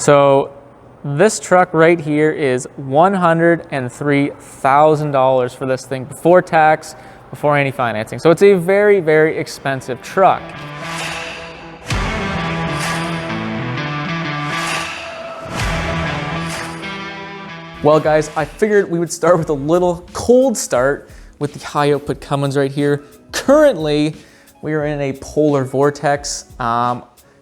So this truck right here is $103,000 for this thing before tax, before any financing. So it's a very, very expensive truck. Well guys, I figured we would start with a little cold start with the high output Cummins right here. Currently, we are in a polar vortex.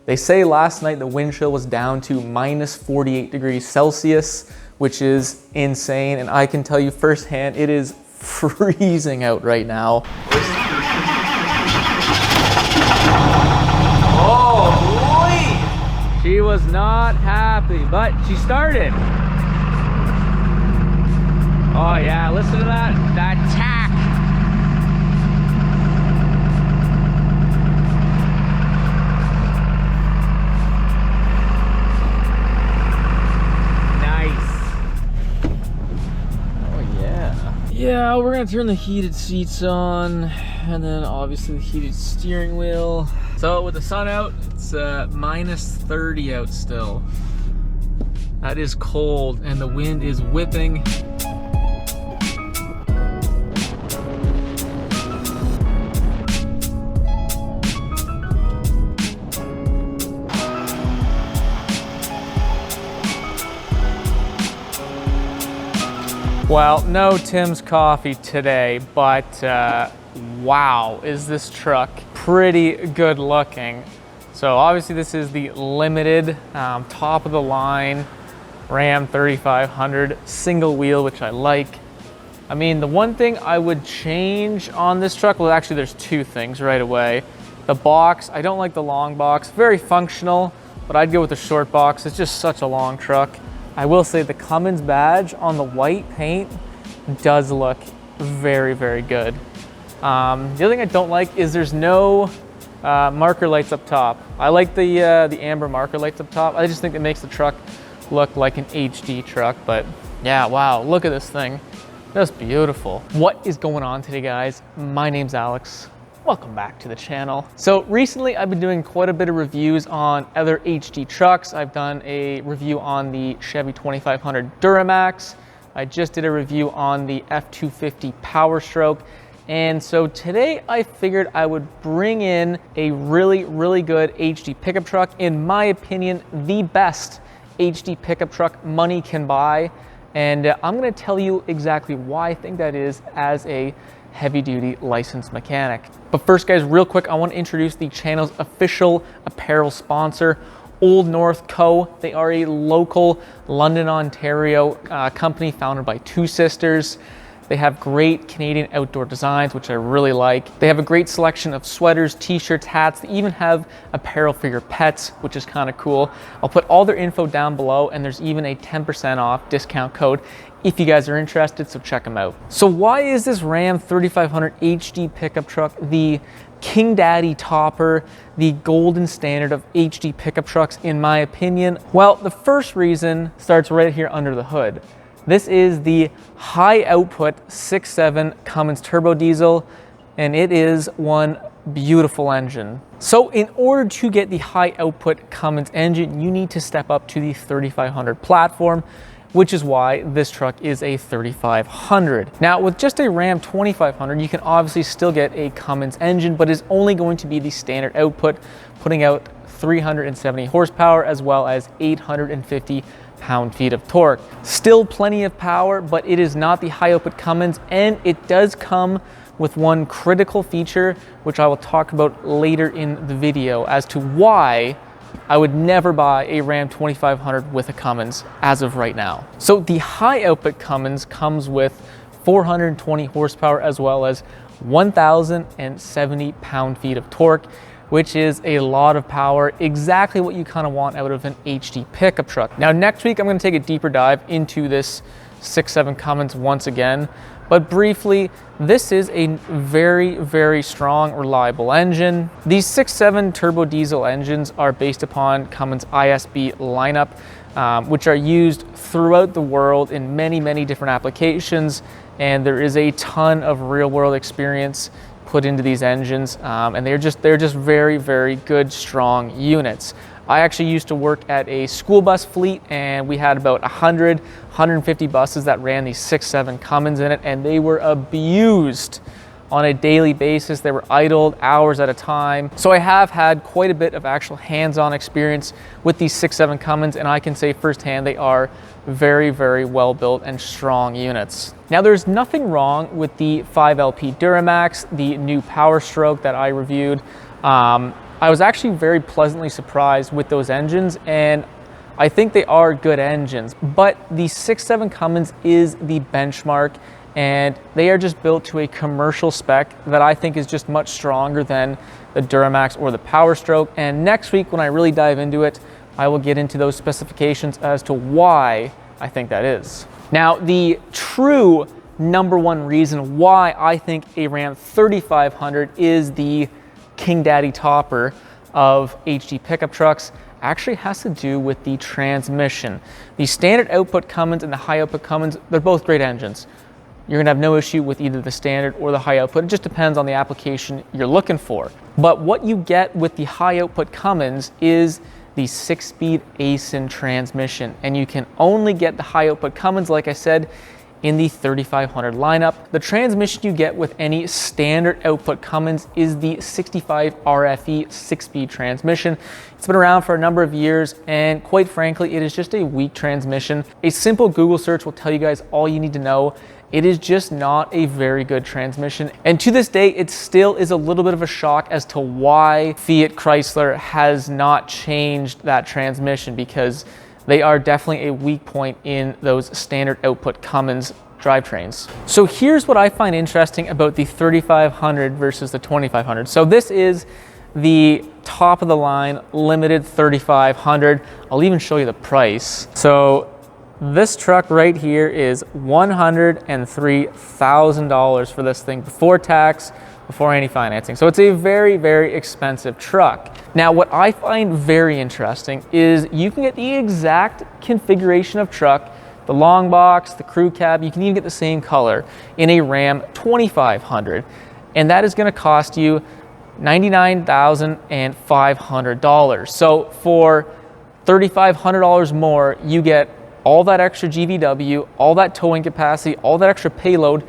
They say last night the wind chill was down to minus 48 degrees Celsius, which is insane. And I can tell you firsthand, it is freezing out right now. Oh boy! She was not happy, but she started. Oh yeah, listen to that tack. Yeah, we're gonna turn the heated seats on, and then obviously the heated steering wheel. So with the sun out, it's minus 30 out still. That is cold, and the wind is whipping. Well, no Tim's coffee today, but wow, is this truck pretty good looking. So obviously this is the limited top of the line Ram 3500 single wheel, which I like. I mean, the one thing I would change on this truck, well actually there's two things right away. The box, I don't like the long box, very functional, but I'd go with the short box. It's just such a long truck. I will say the Cummins badge on the white paint does look very, very good. The other thing I don't like is there's no marker lights up top. I like the amber marker lights up top. I just think it makes the truck look like an HD truck, but yeah, wow, look at this thing. That's beautiful. What is going on today, guys? My name's Alex. Welcome back to the channel. So recently I've been doing quite a bit of reviews on other HD trucks. I've done a review on the Chevy 2500 Duramax. I just did a review on the F250 Powerstroke. And so today I figured I would bring in a really, really good HD pickup truck. In my opinion, the best HD pickup truck money can buy. And I'm gonna tell you exactly why I think that is as a heavy-duty licensed mechanic. But first guys, real quick, I want to introduce the channel's official apparel sponsor, Old North Co. They are a local London, Ontario company founded by two sisters. They have great Canadian outdoor designs, which I really like. They have a great selection of sweaters, t-shirts, hats. They even have apparel for your pets, which is kind of cool. I'll put all their info down below, and there's even a 10% off discount code if you guys are interested, so check them out. So why is this Ram 3500 HD pickup truck the King Daddy topper, the golden standard of HD pickup trucks in my opinion? Well, the first reason starts right here under the hood. This is the high output 6.7 Cummins Turbo Diesel, and it is one beautiful engine. So in order to get the high output Cummins engine, you need to step up to the 3500 platform, which is why this truck is a 3500. Now with just a Ram 2500, you can obviously still get a Cummins engine, but is only going to be the standard output, putting out 370 horsepower as well as 850 pound-feet of torque. Still plenty of power, but it is not the high output Cummins, and it does come with one critical feature, which I will talk about later in the video as to why I would never buy a Ram 2500 with a Cummins as of right now. So the high output Cummins comes with 420 horsepower as well as 1,070 pound-feet of torque, which is a lot of power, exactly what you kind of want out of an HD pickup truck. Now next week I'm going to take a deeper dive into this 6.7 Cummins once again, but briefly, this is a very, very strong, reliable engine. These 6.7 turbo diesel engines are based upon Cummins ISB lineup, which are used throughout the world in many, many different applications, and there is a ton of real-world experience put into these engines, and they're just very, very good, strong units. I actually used to work at a school bus fleet, and we had about 150 buses that ran these 6.7 Cummins in it, and they were abused on a daily basis. They were idled hours at a time. So I have had quite a bit of actual hands-on experience with these 6.7 Cummins, and I can say firsthand they are very, very well built and strong units. Now, there's nothing wrong with the 5LP Duramax, the new Powerstroke that I reviewed. I was actually very pleasantly surprised with those engines, and I think they are good engines, but the 6.7 Cummins is the benchmark, and they are just built to a commercial spec that I think is just much stronger than the Duramax or the Powerstroke. And next week, when I really dive into it, I will get into those specifications as to why I think that is. Now, the true #1 reason why I think a Ram 3500 is the King Daddy topper of HD pickup trucks actually has to do with the transmission. The standard output Cummins and the high output Cummins, they're both great engines. You're gonna have no issue with either the standard or the high output. It just depends on the application you're looking for. But what you get with the high output Cummins is the 6-speed Aisin transmission. And you can only get the high output Cummins, like I said, in the 3500 lineup. The transmission you get with any standard output Cummins is the 65 RFE 6-speed transmission. It's been around for a number of years, and quite frankly, it is just a weak transmission. A simple Google search will tell you guys all you need to know. It is just not a very good transmission. And to this day, it still is a little bit of a shock as to why Fiat Chrysler has not changed that transmission, because they are definitely a weak point in those standard output Cummins drivetrains. So here's what I find interesting about the 3500 versus the 2500. So this is the top of the line limited 3500. I'll even show you the price. So this truck right here is $103,000 for this thing before tax, before any financing. So it's a very, very expensive truck. Now, what I find very interesting is you can get the exact configuration of truck, the long box, the crew cab, you can even get the same color in a Ram 2500. And that is gonna cost you $99,500. So for $3,500 more, you get all that extra GVW, all that towing capacity, all that extra payload,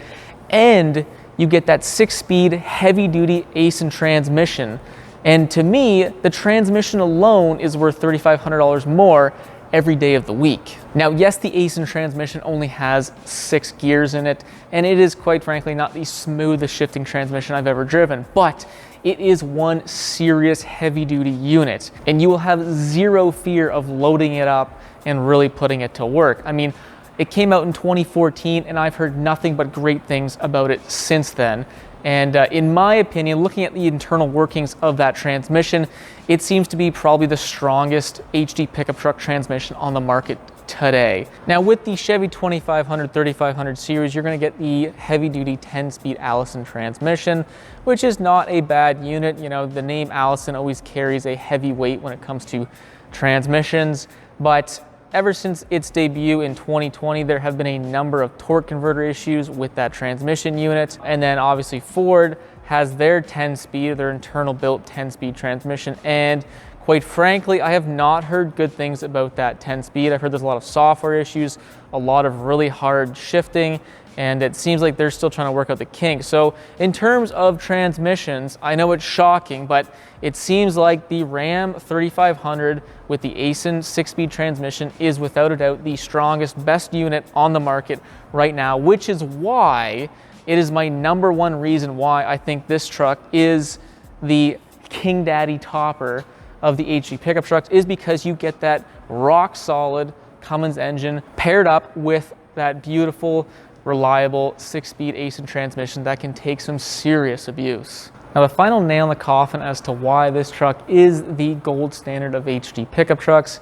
and you get that 6-speed heavy-duty Aisin transmission. And to me, the transmission alone is worth $3,500 more every day of the week. Now, yes, the Aisin transmission only has 6 gears in it, and it is quite frankly not the smoothest shifting transmission I've ever driven, but it is one serious heavy-duty unit, and you will have zero fear of loading it up and really putting it to work. I mean, it came out in 2014, and I've heard nothing but great things about it since then. And in my opinion, looking at the internal workings of that transmission, it seems to be probably the strongest HD pickup truck transmission on the market today. Now, with the Chevy 2500, 3500 series, you're gonna get the heavy-duty 10-speed Allison transmission, which is not a bad unit. You know, the name Allison always carries a heavy weight when it comes to transmissions, but ever since its debut in 2020, there have been a number of torque converter issues with that transmission unit. And then obviously Ford has their 10-speed, their internal built 10-speed transmission. And quite frankly, I have not heard good things about that 10-speed. I've heard there's a lot of software issues, a lot of really hard shifting, and it seems like they're still trying to work out the kinks. So in terms of transmissions, I know it's shocking, but it seems like the Ram 3500 with the Aisin 6-speed transmission is without a doubt the strongest, best unit on the market right now, which is why it is my #1 reason why I think this truck is the King Daddy topper of the HD pickup trucks, is because you get that rock solid Cummins engine paired up with that beautiful, reliable 6-speed Aisin transmission that can take some serious abuse. Now, the final nail in the coffin as to why this truck is the gold standard of HD pickup trucks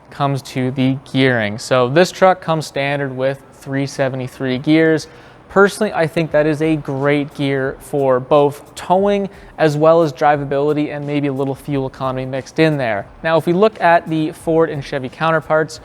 comes to the gearing. So this truck comes standard with 373 gears. Personally, I think that is a great gear for both towing as well as drivability, and maybe a little fuel economy mixed in there. Now, if we look at the Ford and Chevy counterparts,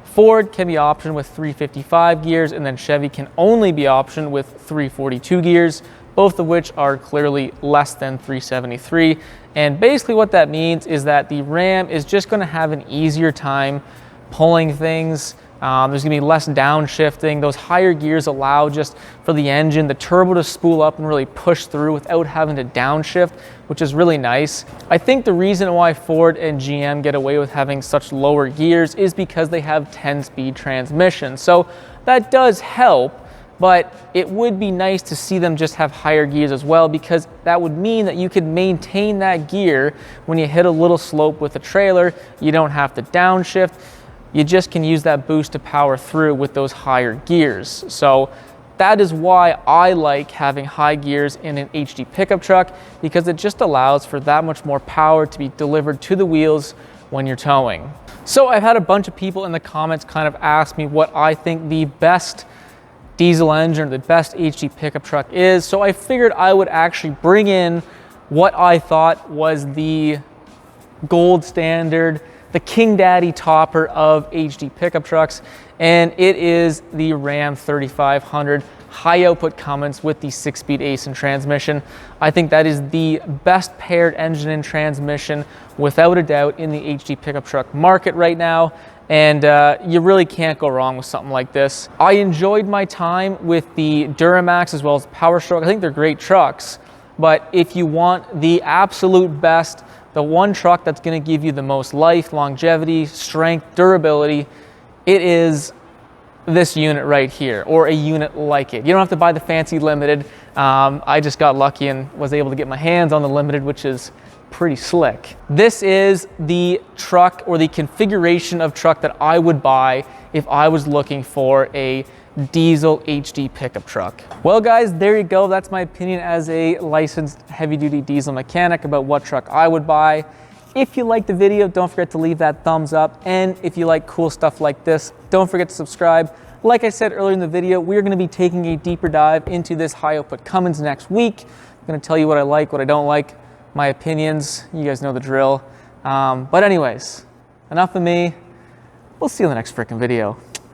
Ford can be optioned with 355 gears, and then Chevy can only be optioned with 342 gears, both of which are clearly less than 373. And basically what that means is that the Ram is just going to have an easier time pulling things. There's gonna be less downshifting. Those higher gears allow just for the engine, the turbo to spool up and really push through without having to downshift, which is really nice. I think the reason why Ford and GM get away with having such lower gears is because they have 10-speed transmissions. So that does help, but it would be nice to see them just have higher gears as well, because that would mean that you could maintain that gear when you hit a little slope with the trailer. You don't have to downshift. You just can use that boost to power through with those higher gears. So that is why I like having high gears in an HD pickup truck, because it just allows for that much more power to be delivered to the wheels when you're towing. So I've had a bunch of people in the comments kind of ask me what I think the best diesel engine or the best HD pickup truck is. So I figured I would actually bring in what I thought was the gold standard, the King Daddy topper of HD pickup trucks, and it is the Ram 3500 high output Cummins with the 6-speed Aisin transmission. I think that is the best paired engine and transmission without a doubt in the HD pickup truck market right now, and you really can't go wrong with something like this. I enjoyed my time with the Duramax as well as the Powerstroke. I think they're great trucks, but if you want the absolute best, the one truck that's going to give you the most life, longevity, strength, durability, it is this unit right here, or a unit like it. You don't have to buy the fancy Limited. I just got lucky and was able to get my hands on the Limited, which is pretty slick. This is the truck, or the configuration of truck, that I would buy if I was looking for a diesel HD pickup truck. Well guys, there you go. That's my opinion as a licensed heavy-duty diesel mechanic about what truck I would buy. If you liked the video, don't forget to leave that thumbs up, and if you like cool stuff like this, don't forget to subscribe. Like I said earlier in the video, we're going to be taking a deeper dive into this high output Cummins next week. I'm going to tell you what I like, what I don't like, my opinions. You guys know the drill. But anyways, enough of me. We'll see you in the next freaking video.